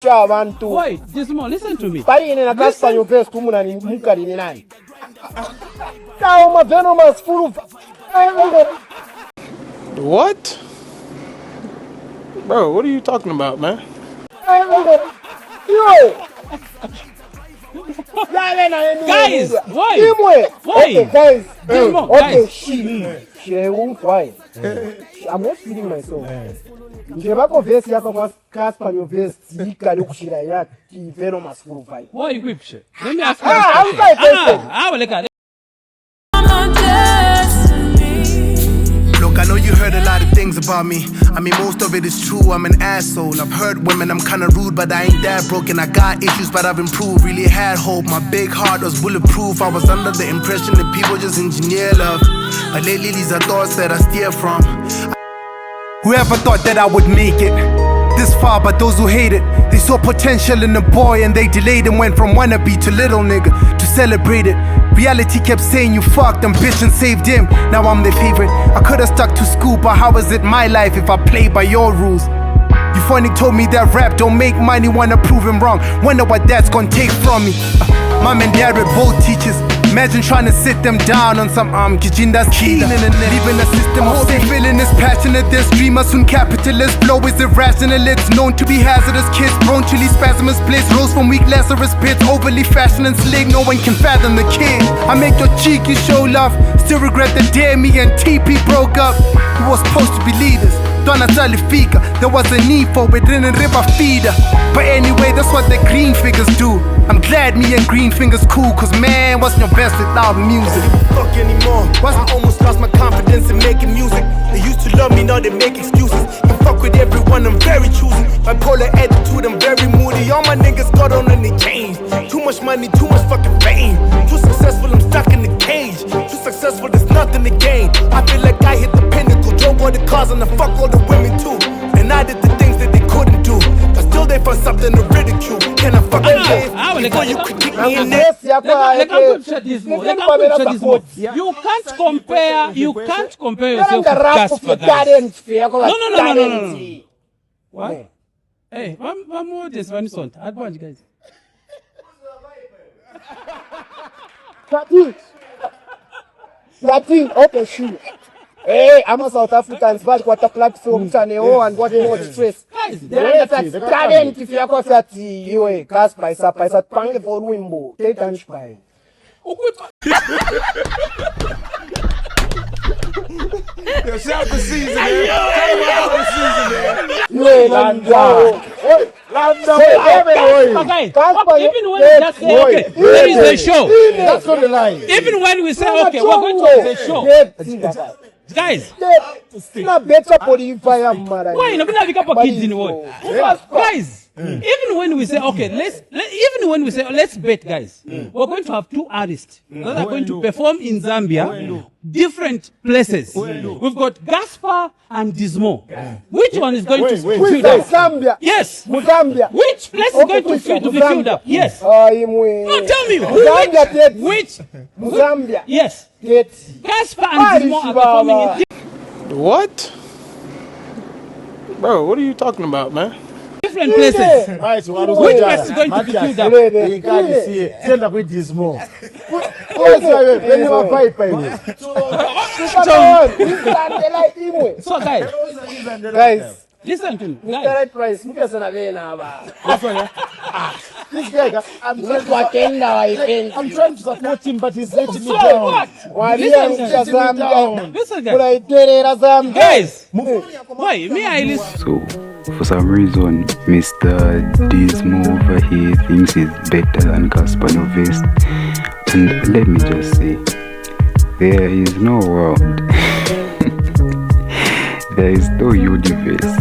Why? Dizmo, listen to me. Casper, your best woman and Mukari in nine. Now, my venom is full of. What? Bro, what are you talking about, man? Guys, why? Okay, guys. Dizmo, Okay, guys. she won't why. I'm not feeling myself. Njebako vest yako kwa Casper your vest yikali kushira yaki venom is full of. Why you whip shit? Let me ask you. Look, I know you heard a lot of things about me. I mean, most of it is true, I'm an asshole. I've heard women, I'm kinda rude, but I ain't that broken. I got issues, but I've improved. Really had hope, my big heart was bulletproof. I was under the impression that people just engineer love, but lately these are thoughts that I steer from. Whoever thought that I would make it this far, but those who hate it, they saw potential in the boy and they delayed and went from wannabe to little nigga to celebrate it. Reality kept saying you fucked, ambition saved him. Now I'm the favorite. I could've stuck to school, but how is it my life if I play by your rules? You funny told me that rap don't make money, wanna prove him wrong. Wonder what that's gonna take from me. Mom and dad were both teachers. Imagine trying to sit them down on some kitchen that's key. Leaving a system of safe. Feeling is passionate, there's dreamers soon capitalist. Flow is irrational, it's known to be hazardous. Kids prone to these spasmos, bliss. Rose from weak Lazarus pits. Overly fashion and slick, no one can fathom the kid. I make your cheeky show love. Still regret the day me and TP broke up. We were supposed to be leaders. Donna Salifika, there was a need for it in a river feeder. But anyway, that's what the green figures do. I'm glad me and green fingers cool, cause man, what's your best without music? Fuck anymore. I almost lost my confidence in making music. They used to love me, now they make excuses. You fuck with everyone, I'm very choosy. Bipolar attitude, I'm very moody. All my niggas got on and they changed. Too much money, too much fucking fame. Too successful, I'm stuck in the cage. Too successful, there's nothing to gain. I feel like I hit the pinnacle. Drove all the cars and I fuck all the women too. And I did the things that they couldn't do, but still they found something to ridicule. Can I fucking live before you critique me in that? You can't compare yourself to Casper, guys. No. What? Hey, one more this one son. Advance, guys. Okay, shoot. Hey, I'm a South African, but what a platform channel and what more stress. Guys, Talent if you are coffee, you Casper, I pang for Wimbo. Take and spy. Yourself the season, man. Tell me about the season, man. Even when we just say, okay, where is the show? That's not the line. Even when we say, okay, we're going to the show. Guys, not better for the fire, man. why you not pick up kids in the world? Guys, even when we say, okay, let's bet, guys, we're going to have two artists that are going to perform in Zambia, different places. We've got Casper and Dizmo. Which one is going to be filled up? Zambia. Yes. Zambia. Which place is going to be filled up? Yes. No, tell me. Which? Zambia. Yes. Casper and Dizmo are performing in What? Bro, what are you talking about, man? different places. Right, so Which place is going to be filled up? You can't see. Send up with this more. So guys, listen to me. Guys. This guy, I'm trying to support him, but he's letting me down. Listen, guys. Why? Me, I listen. So, for some reason, Mr. Dizmo over here thinks he's better than Casper nyovest. And let me just say, there is no world, there is no universe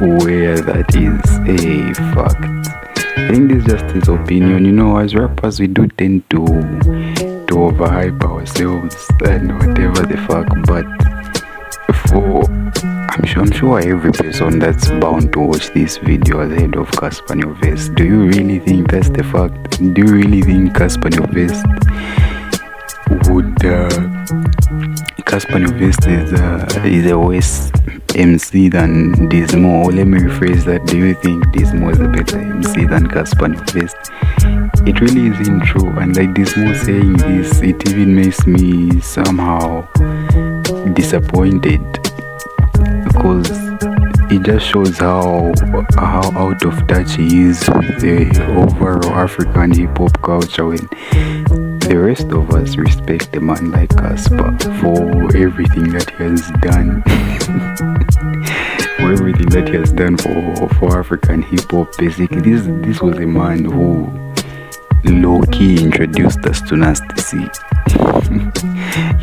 where that is a fact. I think this is just his opinion. You know, as rappers, we do tend to overhype ourselves and whatever the fuck, but I'm sure every person that's bound to watch this video ahead of Casper nyovest, do you really think that's the fact? Do you really think Casper nyovest would Casper nyovest is a worse MC than Dizmo? Or let me rephrase that. Do you think Dizmo is a better MC than Casper Nyovest? It really isn't true. And like Dizmo saying this, it even makes me somehow disappointed, because it just shows how out of touch he is with the overall African hip-hop culture, when the rest of us respect a man like Casper for everything that he has done. For everything that he has done for African hip-hop. Basically, this was a man who low-key introduced us to Nasty C.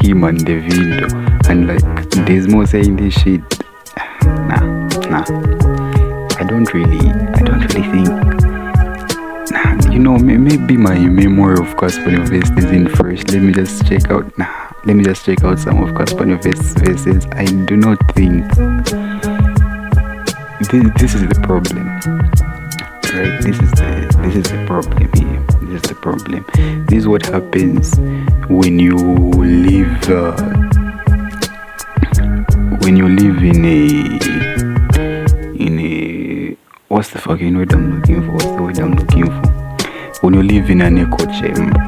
Him and Davido. And like Dizmo saying this shit, nah. I don't really think. Nah, you know, maybe my memory of Casper Nyovest isn't fresh. Let me just check out some of Casper Nyovest's verses. I do not think this is the problem. Right? This is the problem here. This is the problem. This is what happens when you live in a what's the fucking word I'm looking for? When you live in an echo chamber,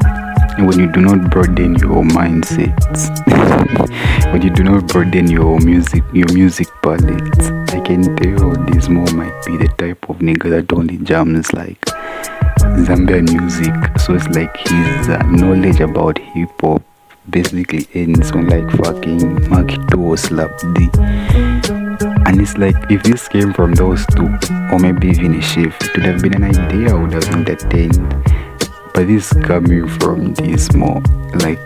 and when you do not broaden your mindsets, when you do not broaden your music palette, I can tell Dizmo might be the type of nigga that only jams like Zambian music. So it's like his knowledge about hip hop basically ends on like fucking Mark 2 or Slap D. And it's like, if this came from those two, or maybe even a shift, it would have been an idea I would have entertained. But this coming from Dizmo, like,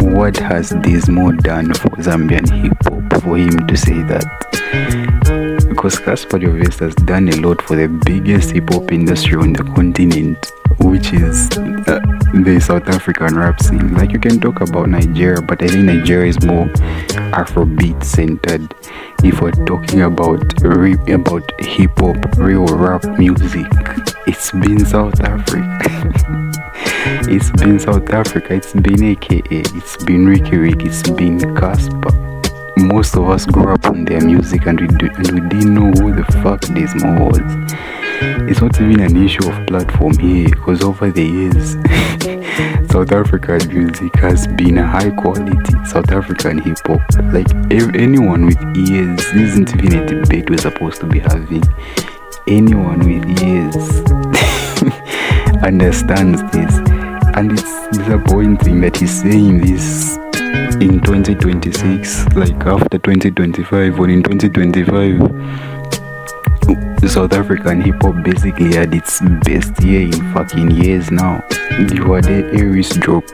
what has Dizmo done for Zambian hip hop for him to say that? Because Casper Nyovest has done a lot for the biggest hip hop industry on the continent, which is the South African rap scene. Like, you can talk about Nigeria, but I think Nigeria is more Afrobeat centered. If we're talking about hip hop, real rap music, it's been South Africa. It's been South Africa. It's been AKA. It's been Ricky Rick. It's been Casper. Most of us grew up on their music, and we didn't know who the fuck Dizmo was. It's not even an issue of platform here, because over the years, South African music has been a high quality South African hip hop. Like, anyone with ears, this isn't even a debate we're supposed to be having. Anyone with ears understands this, and it's disappointing that he's saying this in 2026, like after 2025, when in 2025 South African hip hop basically had its best year in fucking years now. You had the Aries drop.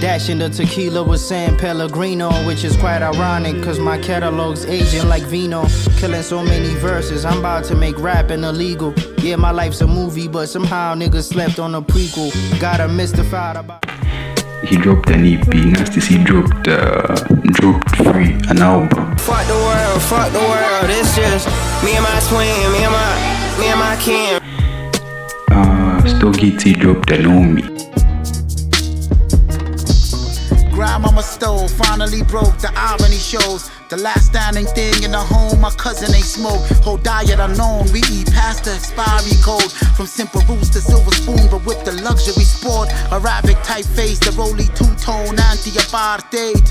Dashing the tequila with San Pellegrino, which is quite ironic, cause my catalog's aging like vino. Killing so many verses, I'm about to make rapping illegal. Yeah, my life's a movie, but somehow niggas slept on a prequel. Gotta mystified about. He dropped an EP. Nasty C dropped Free, an album. Fuck the world, it's just me and my twin, me and my kin. Stogie T dropped an Omi. Grime on my stove, finally broke the irony shows. The last standing thing in the home, my cousin ain't smoke. Whole diet unknown, we eat past the expiry code. From simple roots to silver spoon, but with the luxury sport. Arabic typeface, the rolly two-tone, anti-apartheid.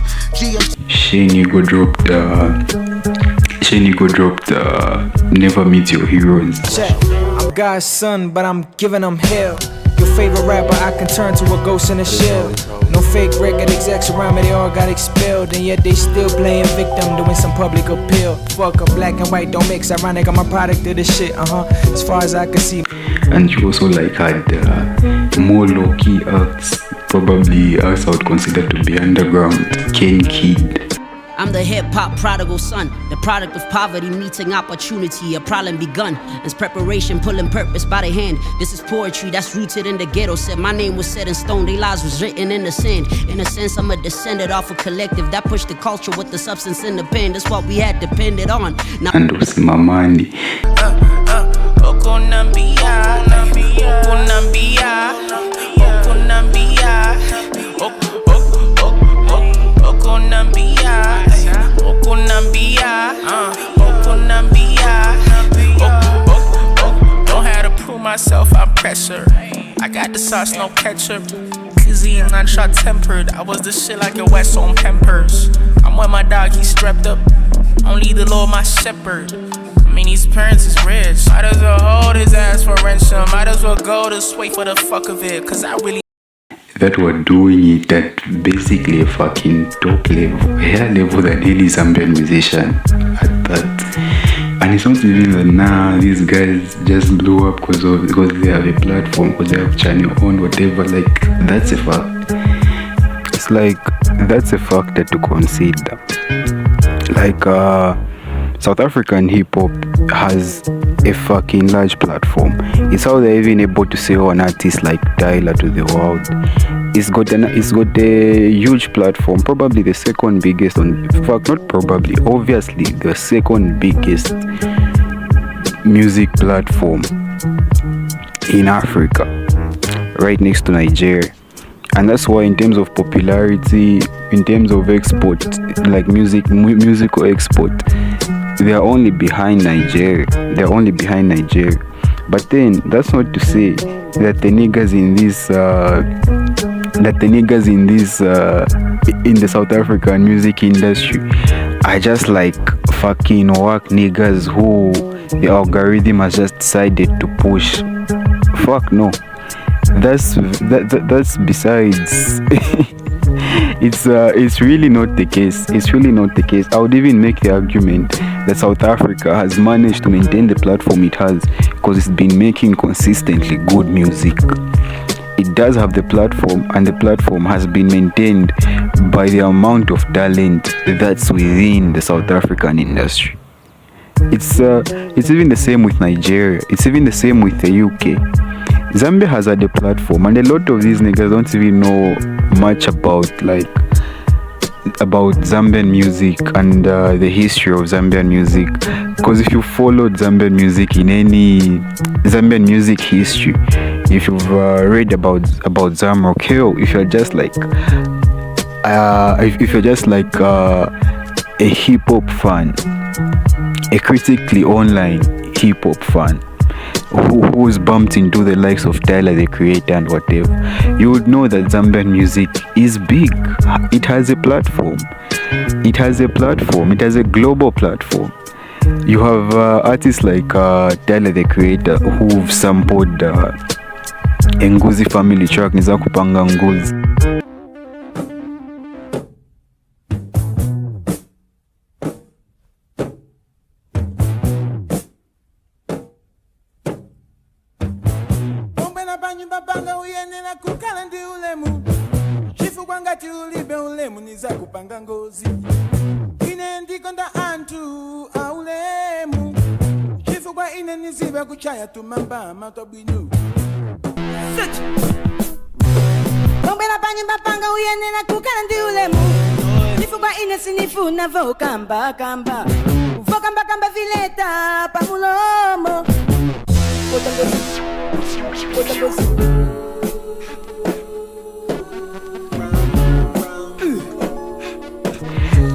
Shanigo dropped Never Meet Your Heroes. I'm God's son, but I'm giving them hell. Your favorite rapper, I can turn to a ghost in a shell. No fake record execs around me, they all got expelled. And yet they still playing victim, doing some public appeal. Fuck up, black and white don't mix. Ironic, I'm a product of this shit, as far as I can see. And she also like had more low-key acts, probably acts I would consider to be underground. Ken Kid. I'm the hip-hop prodigal son, the product of poverty meeting opportunity, a problem begun. As preparation pulling purpose by the hand. This is poetry that's rooted in the ghetto. Said my name was set in stone, their lives was written in the sand. In a sense, I'm a descendant off a collective that pushed the culture with the substance in the pen. That's what we had depended on. Now and Usimamani. myself, I'm pressure. I got the sauce, no ketchup. Cuisine, not short tempered. I was the shit like a West on Pampers. I'm with my dog, he's strapped up. Only the Lord, my shepherd. I mean, his parents is rich. Might as well hold his ass for ransom. Might as well go to sway for the fuck of it. Cause I really. That were doing it at basically a fucking top level, higher level than any Zambian musician at that. And it's not even that now these guys just blew up because they have a platform, because they have channel on, whatever. Like, that's a fact. It's like, that's a factor to consider. Like, South African hip-hop has a fucking large platform. It's how they're even able to say, an artist like Tyler to the world. It's got a huge platform, probably the second biggest obviously the second biggest music platform in Africa, right next to Nigeria. And that's why in terms of popularity, in terms of export, like musical export, they are only behind Nigeria. But then that's not to say that the niggas in the South African music industry are just like fucking work niggas who the algorithm has just decided to push. Fuck no. That's besides. It's really not the case. I would even make the argument that South Africa has managed to maintain the platform it has because it's been making consistently good music. It does have the platform, and the platform has been maintained by the amount of talent that's within the South African industry. It's even the same with Nigeria. It's even the same with the UK. Zambia has had a platform, and a lot of these niggas don't even know much about Zambian music and the history of Zambian music. Because if you followed Zambian music in any Zambian music history, if you've read about Zamrock, hell, if you're just like a hip hop fan, a critically online hip hop fan, who's bumped into the likes of Tyler the Creator and whatever, you would know that Zambian music is big. It has a platform. It has a global platform. You have artists like Tyler the Creator who've sampled a Nguzi family track, Nizakupanga Nguzi.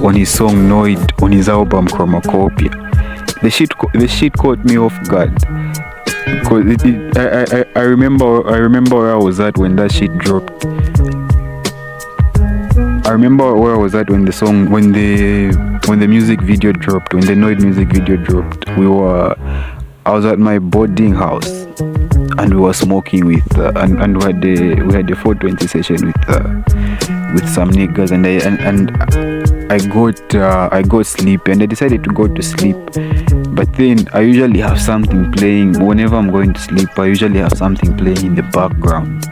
On his song Noid, on his album Chromacopia, the shit caught me off guard. Cause I remember where I was at when that shit dropped. I remember where I was at when the music video dropped, when the Noid music video dropped. I was at my boarding house, and we were smoking with and we had a 420 session with some niggas, and I got sleepy, and I decided to go to sleep. But then I usually have something playing whenever I'm going to sleep. I usually have something playing in the background,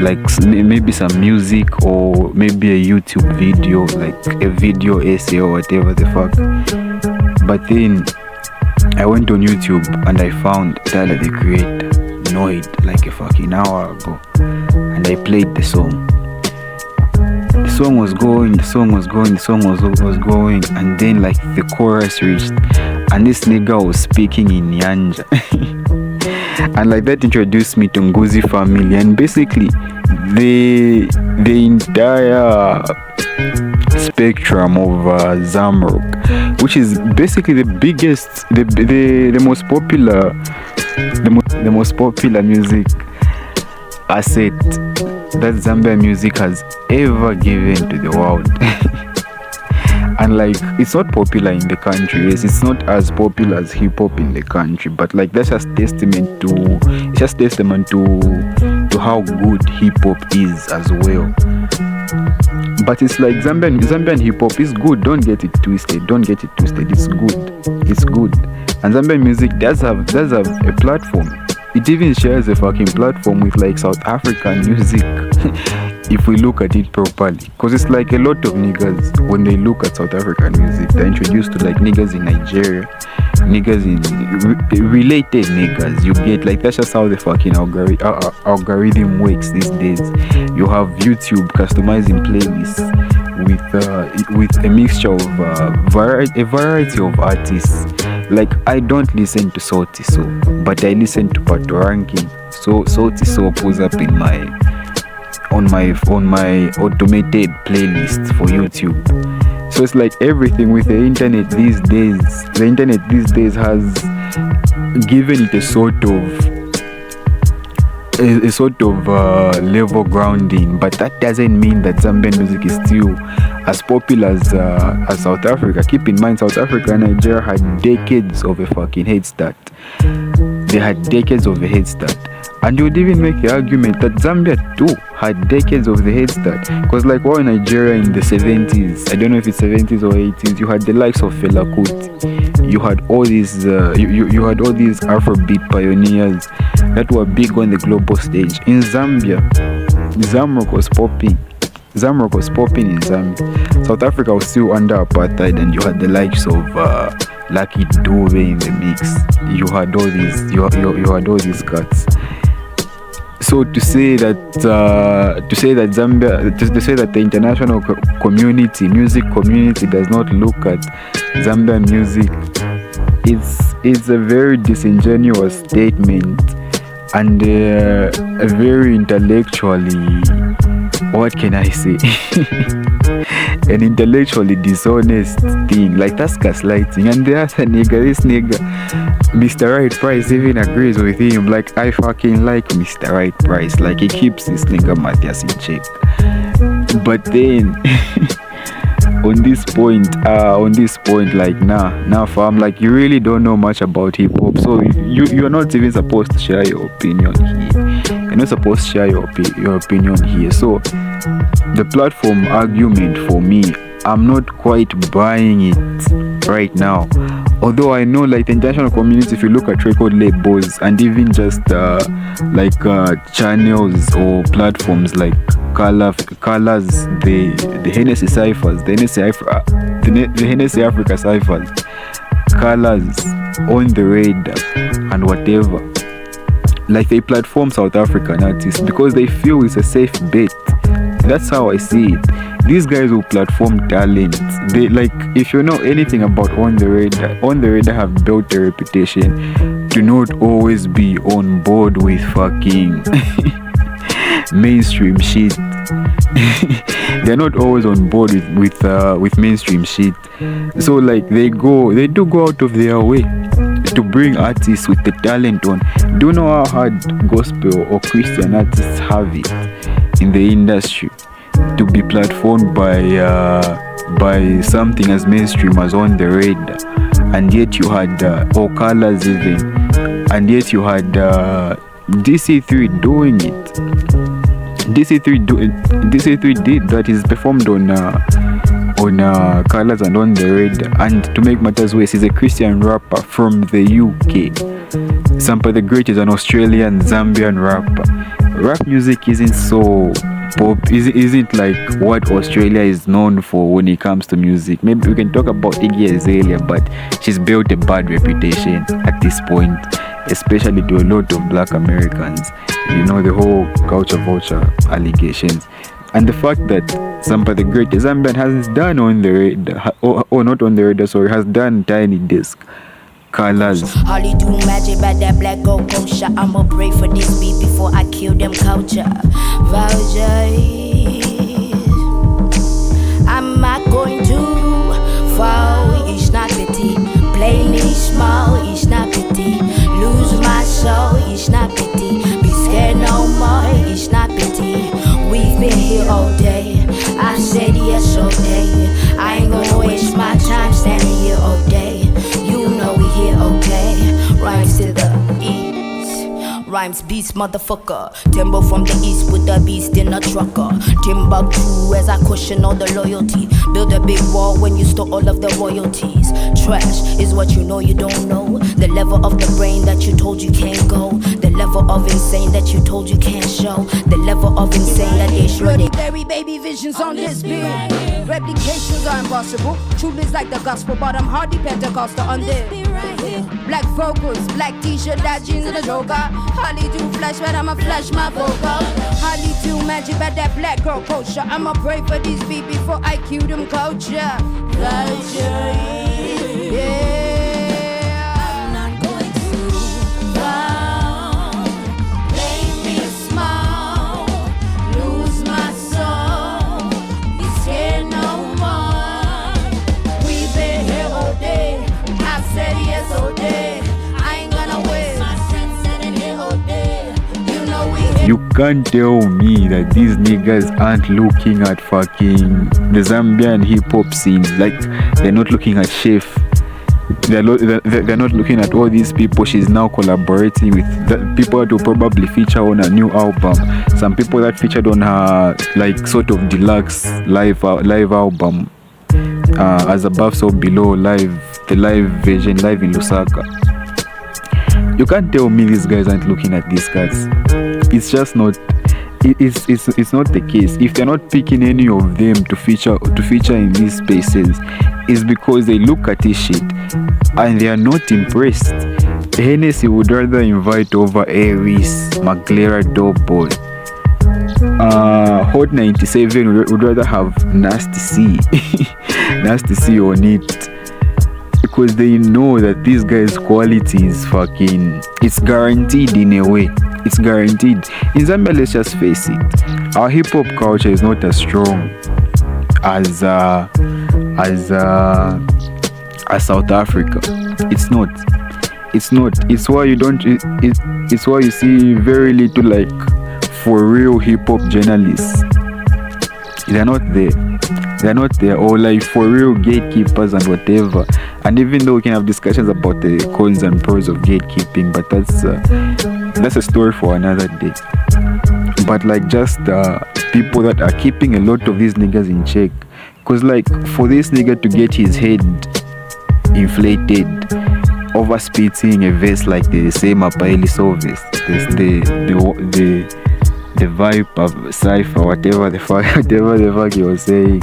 like maybe some music or maybe a YouTube video, like a video essay or whatever the fuck. But then I went on YouTube and I found Tyler the Creator, Noid, like a fucking hour ago, and I played the song. The song was going, and then like the chorus reached, and this nigga was speaking in Nyanja. And like that introduced me to Nguzi family, and basically the entire spectrum of Zamrock, which is basically the biggest, the most popular music asset that Zambian music has ever given to the world. And like, it's not popular in the country. Yes, it's not as popular as hip hop in the country, but like that's just testament to how good hip hop is as well. But it's like Zambian hip hop is good. Don't get it twisted. It's good. And Zambian music does have a platform. It even shares a fucking platform with like South African music. If we look at it properly, because it's like a lot of niggas, when they look at South African music, they're introduced to like niggas in Nigeria, niggas in related niggas. You get like, that's just how the fucking algorithm works these days. You have YouTube customizing playlists with a mixture of a variety of artists. Like, I don't listen to Sauti So, but I listen to Pato Ranking. So Sauti So pulls up in on my automated playlist for YouTube. So it's like everything with the internet these days. The internet these days has given it a sort of level grounding, but that doesn't mean that Zambian music is still as popular as South Africa. Keep in mind, South Africa and Nigeria had decades of a fucking head start. They had decades of a head start. And you would even make the argument that Zambia too had decades of the head start. Because like while Nigeria in the 70s, I don't know if it's 70s or 80s, you had the likes of Fela Kuti. You had all these you had all these Afrobeat pioneers that were big on the global stage. In Zambia, Zamrock was popping in Zambia. South Africa was still under apartheid, and you had the likes of Lucky Dube in the mix. You had all these cuts. So to say that Zambia, to say that the international music community does not look at Zambian music, it's a very disingenuous statement, and a very intellectually, what can I say? An intellectually dishonest thing. Like, that's gaslighting. And the other this nigga, Mr. Right Price, even agrees with him. Like, I fucking like Mr. Right Price. Like, he keeps this nigga Matthias in check. But then on this point, like, nah fam, like, you really don't know much about hip hop, so you're not even supposed to share your opinion here. You're not supposed to share your opinion here. So the platform argument, for me, I'm not quite buying it right now. Although I know, like, the international community, if you look at record labels and even just channels or platforms like Colors, the Hennessy Cyphers, the Hennessy Africa Cyphers, Colors, On The Radar, and whatever. Like, they platform South African artists because they feel it's a safe bet. That's how I see it. These guys will platform talent. They, like, if you know anything about On The Radar have built a reputation to not always be on board with fucking mainstream shit. They're not always on board with mainstream shit. So like, they do go out of their way to bring artists with the talent on. Do you know how hard gospel or Christian artists have it in the industry to be platformed by something as mainstream as On The Radar? And yet you had or Colors even, and yet you had DC3 doing it. DC3 did that. Is performed on Colors and On The Radar. And to make matters worse, he's a Christian rapper from the UK. Sampa the Great is an Australian Zambian rapper. Rap music isn't so pop, isn't like what Australia is known for when it comes to music. Maybe we can talk about Iggy Azalea, but she's built a bad reputation at this point, especially to a lot of black Americans. You know, the whole culture vulture allegations. And the fact that Sampa the Great Zambian has done On The Radar, or not On The Radar, sorry, has done Tiny Disc, Colors. Holly do magic by that black gold kosher. I'ma pray for this beat before I kill them culture. Vouchers, I'm not going to fall. It's not the small, it's not pity. Lose my soul, it's not pity. Be scared no more, it's not pity. We've been here all day. I said yes all day. I ain't gonna waste my time standing here all day. You know we here, okay? Rhymes to the east. Rhymes beats, motherfucker. Timber from the east with the beast in a trucker. Timbuktu as I question all the loyalty. Build a big wall when you stole all of the royalties. Trash is what you know you don't know. The level of the brain that you told you can't go. The level of insane that you told you can't show. The level of insane that they sure they Very baby visions on this beat. Replications are impossible. Truth is like the gospel, but I'm hardly Pentecostal on this. Black vocals, black t-shirt, that jeans and a joker. Holly do flash, but I'ma flash my vocal. Holly do magic, but that black girl culture. I'ma pray for these beats before I cue them culture. Culture, yeah. I'm not going to fall. Play me small, lose my soul. Be scared no more. We've been here all day. I said yes all day. I ain't gonna waste my sense sitting here all day. You know we here. You can't tell me that these niggas aren't looking at fucking the Zambian hip-hop scene. Like, they're not looking at Chef. They're not looking at all these people she's now collaborating with. The people that will probably feature on a new album. Some people that featured on her, like, sort of deluxe live album. As Above So Below live, the live version, live in Lusaka. You can't tell me these guys aren't looking at these guys. It's just not. It's not the case. If they're not picking any of them to feature in these spaces, it's because they look at this shit and they are not impressed. Hennessy would rather invite over Aries, Maglera Doughboy. Hot 97 would rather have Nasty C, Nasty C on it. Because they know that this guy's quality is fucking, it's guaranteed in a way. It's guaranteed. In Zambia, let's just face it, our hip-hop culture is not as strong as South Africa. It's not. It's why you don't. It's why you see very little, like, for real hip-hop journalists. They're not there, or like for real gatekeepers and whatever. And even though we can have discussions about the cons and pros of gatekeeping, but that's a story for another day. But like, just people that are keeping a lot of these niggas in check. Cause like, for this nigga to get his head inflated over spitting a verse like the same Apaeli Sovis, the vibe of Cypher, whatever the fuck he was saying,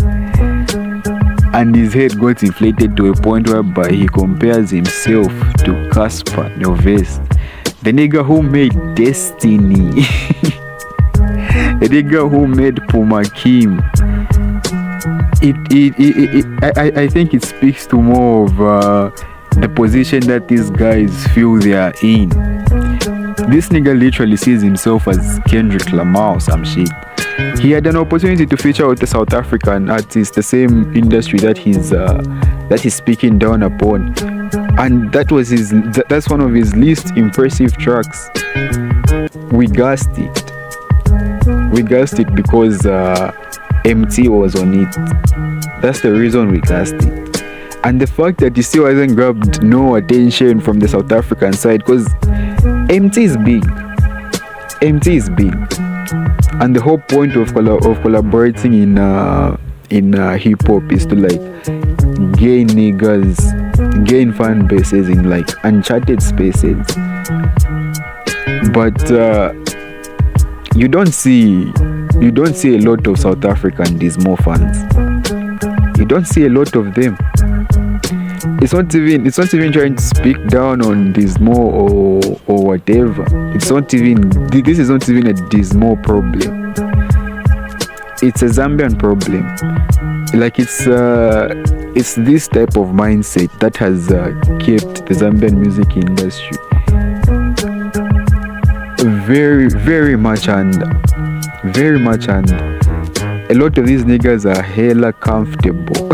and his head got inflated to a point whereby he compares himself to Casper, nyovest, the nigga who made Destiny, the nigga who made Puma Kim. I think it speaks to more of the position that these guys feel they are in. This nigga literally sees himself as Kendrick Lamar or some shit. He had an opportunity to feature with a South African artist, the same industry that he's speaking down upon, and that's one of his least impressive tracks. We gassed it because MT was on it. That's the reason we gassed it. And the fact that he still hasn't grabbed no attention from the South African side, because MT is big, and the whole point of collaborating in hip hop is to like gain niggas, gain fan bases in like uncharted spaces. But you don't see a lot of South African Dizmo fans. You don't see a lot of them. It's not even trying to speak down on Dizmo or whatever. This is not even a Dizmo problem. It's a Zambian problem. Like, it's this type of mindset that has kept the Zambian music industry very much under. A lot of these niggas are hella comfortable.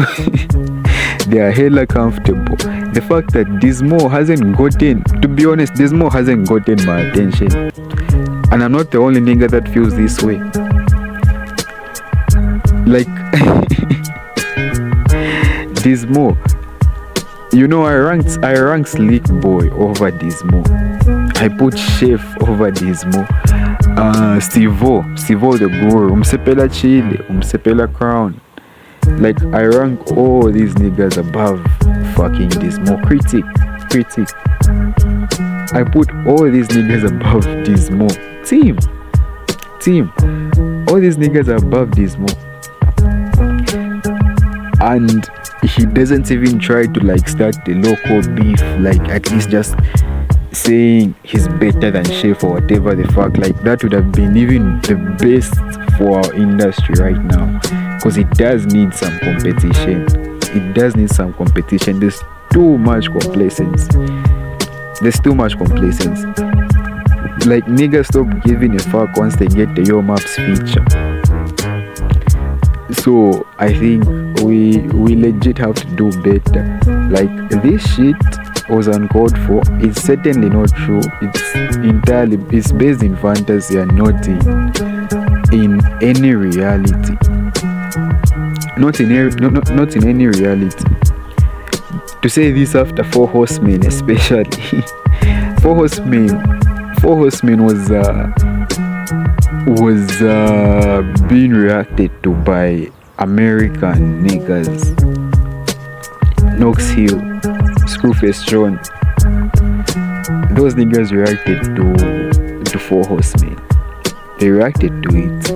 they are hella comfortable. The fact that Dizmo hasn't gotten, to be honest, Dizmo hasn't gotten my attention. And I'm not the only nigga that feels this way. Like, Dizmo, you know, I ranked Slick Boy over Dizmo. I put Chef over Dizmo. Stivo the Guru, Umsepela Chile, Umsepela Crown. Like, I rank all these niggas above fucking Dizmo. Critic. I put all these niggas above Dizmo. Team. All these niggas are above Dizmo. And he doesn't even try to like start the local beef, like at least just saying he's better than Chef or whatever the fuck. Like, that would have been even the best for our industry right now, because it does need some competition. There's too much complacence. Like, niggas stop giving a fuck once they get the Yo Maps feature. So I think we legit have to do better. Like, this shit was uncalled for. It's certainly not true. It's based in fantasy and not in any reality. Not in any reality. To say this after Four Horsemen, especially. Four Horsemen was being reacted to by American niggas. Knox Hill, Screwface John. Those niggas reacted to Four Horsemen. They reacted to it.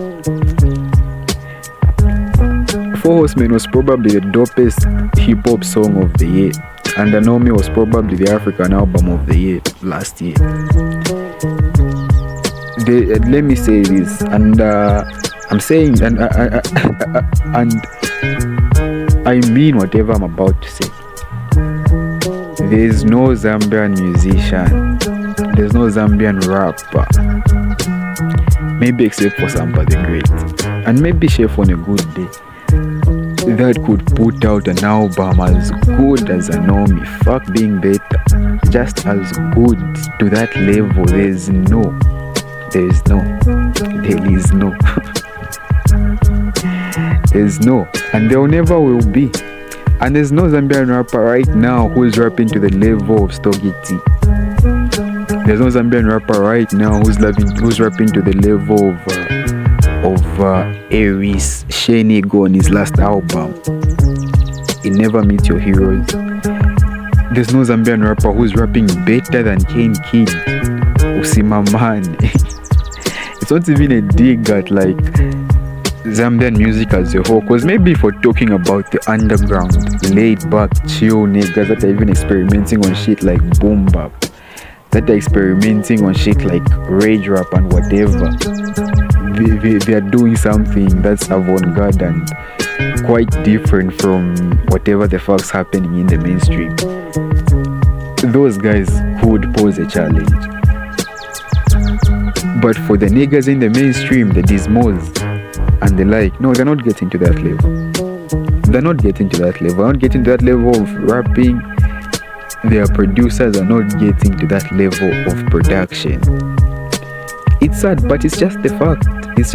Four Horsemen was probably the dopest hip-hop song of the year, and Anomi was probably the African album of the year last year. Let me say this, and I'm saying, and I mean whatever I'm about to say. There's no Zambian musician, there's no Zambian rapper, maybe except for Samba the Great, and maybe Chef on a good day, that could put out an album as good as Anomi. Fuck being better, just as good to that level. There is no. There's no, and there never will be. And there's no Zambian rapper right now who's rapping to the level of Stogie T. There's no Zambian rapper right now who's rapping to the level of Aries Shenigo on his last album. It Never Meet Your Heroes. There's no Zambian rapper who's rapping better than Kane Kid, Usimamane. It's not even a dig at like Zambian music as a whole, because maybe if we're talking about the underground, laid back, chill niggas that are even experimenting on shit like boom bap, that are experimenting on shit like rage rap and whatever, they are doing something that's avant-garde and quite different from whatever the fuck's happening in the mainstream. Those guys could pose a challenge. But for the niggas in the mainstream, the Dizmos and the like, no, they're not getting to that level. They're not getting to that level of rapping. Their producers are not getting to that level of production. It's sad, but it's just the fact. It's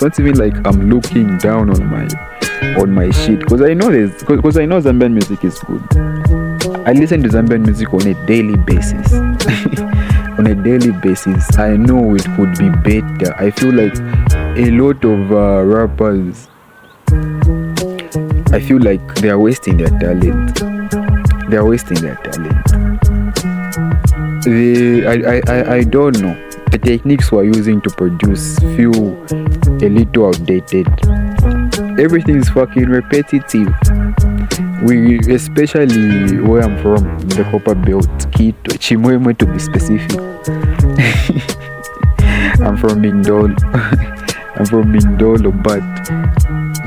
not even like I'm looking down on my shit, because I know Zambian music is good. I listen to Zambian music on a daily basis. I know it could be better. I feel like a lot of rappers, I feel like they are wasting their talent. I don't know. The techniques we're using to produce feel a little outdated. Everything is fucking repetitive. We, especially where I'm from, the Copper Belt, Quito, Chimwemwe to be specific. I'm from Mindolo, but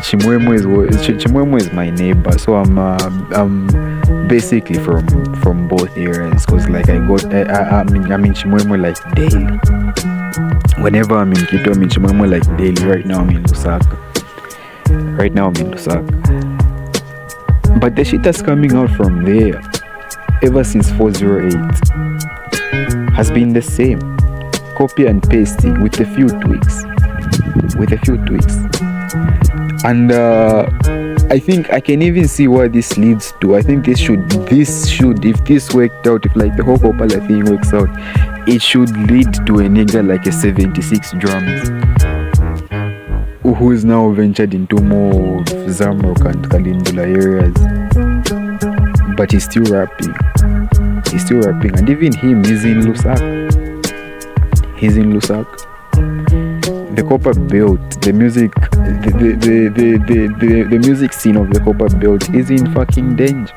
Chimwemwe is my neighbor, so I'm basically from both areas, because like I'm in Chimwemwe like daily. Whenever I'm in Quito, I'm in Chimwemwe like daily. Right now I'm in Lusaka. But the shit that's coming out from there ever since 408 has been the same. Copy and pasting with a few tweaks. And I think I can even see where this leads to. I think this should, if this worked out, if like the whole Opala thing works out, it should lead to a nigga like a 76 drums who is now ventured into more Zamrock and Kalindula areas. But he's still rapping. And even him, he's in Lusak. The Copper Belt, the music scene of the Copper Belt is in fucking danger.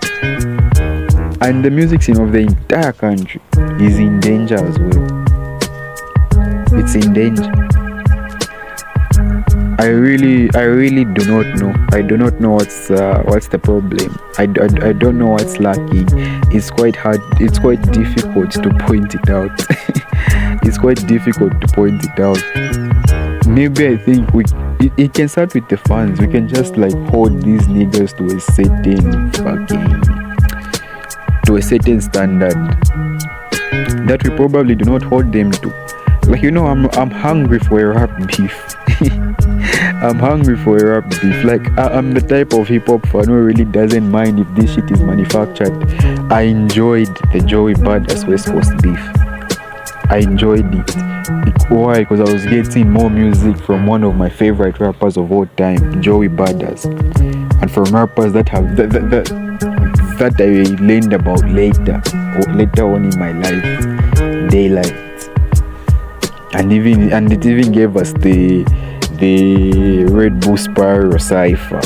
And the music scene of the entire country is in danger as well. It's in danger. I really do not know. I do not know what's the problem. I don't know what's lacking. It's quite hard. It's quite difficult to point it out. Maybe I think it can start with the fans. We can just like hold these niggas to a certain standard that we probably do not hold them to. Like, you know, I'm hungry for a rap beef. Like, I'm the type of hip-hop fan who really doesn't mind if this shit is manufactured. I enjoyed the Joey Badass West Coast beef. I enjoyed it. Why? Because I was getting more music from one of my favorite rappers of all time, Joey Badass, and from rappers that have that I learned about later on in my life, Daylight, and it even gave us the Red Bull Sparrow Cypher.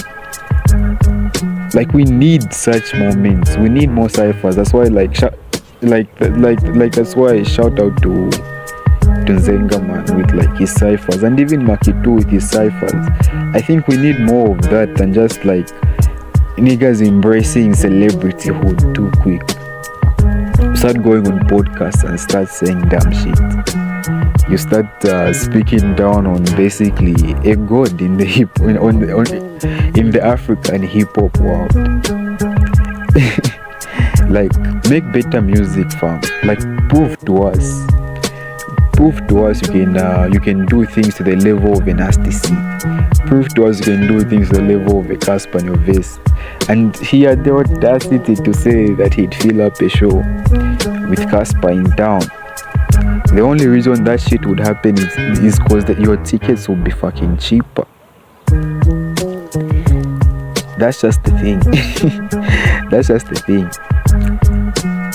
Like, we need such moments. We need more ciphers. That's why that's why I shout out to Nzenga, man, with like his ciphers, and even Makitu with his ciphers. I think we need more of that than just like niggas embracing celebrityhood too quick. Start going on podcasts and start saying damn shit. You start speaking down on basically a god in the in the African hip hop world. Like, make better music, fam. Like, prove to us you can do things to the level of a Nasty C. Prove to us you can do things to the level of a Casper and nyovest. And he had the audacity to say that he'd fill up a show with Casper in town. The only reason that shit would happen is because your tickets will be fucking cheaper. That's just the thing.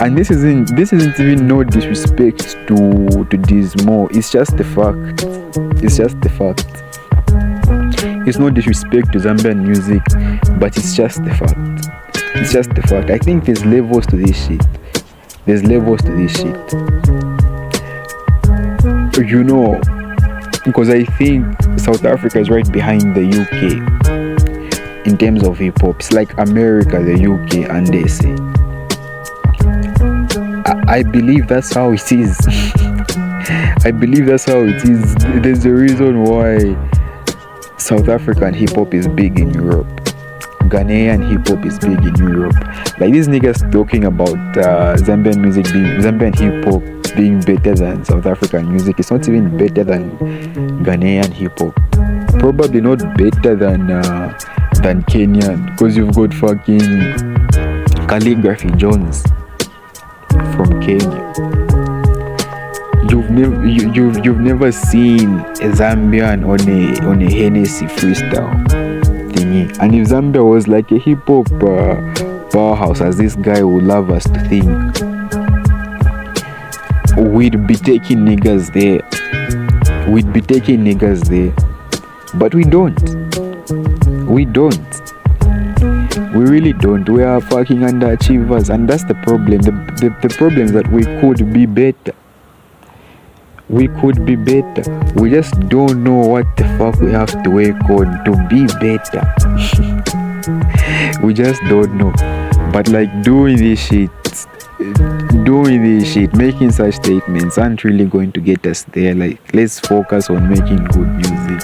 And this isn't even no disrespect to Dizmo. It's just the fact. It's no disrespect to Zambian music, but it's just the fact. I think there's levels to this shit. You know, because I think South Africa is right behind the UK in terms of hip hop. It's like America, the UK, and they say. I believe that's how it is. There's a reason why South African hip hop is big in Europe. Ghanaian hip hop is big in Europe. Like, these niggas talking about Zambian hip hop being better than South African music. It's not even better than Ghanaian hip hop. Probably not better than Kenyan, because you've got fucking Calligraphy Jones from Kenya. You've never seen a Zambian on a Hennessy freestyle thingy. And if Zambia was like a hip hop powerhouse, as this guy would love us to think, we'd be taking niggas there. But we don't. We really don't. We are fucking underachievers, and that's the problem. The problem is that we could be better. We just don't know what the fuck we have to work on to be better. We just don't know. But like, doing this shit, making such statements aren't really going to get us there. Like, let's focus on making good music.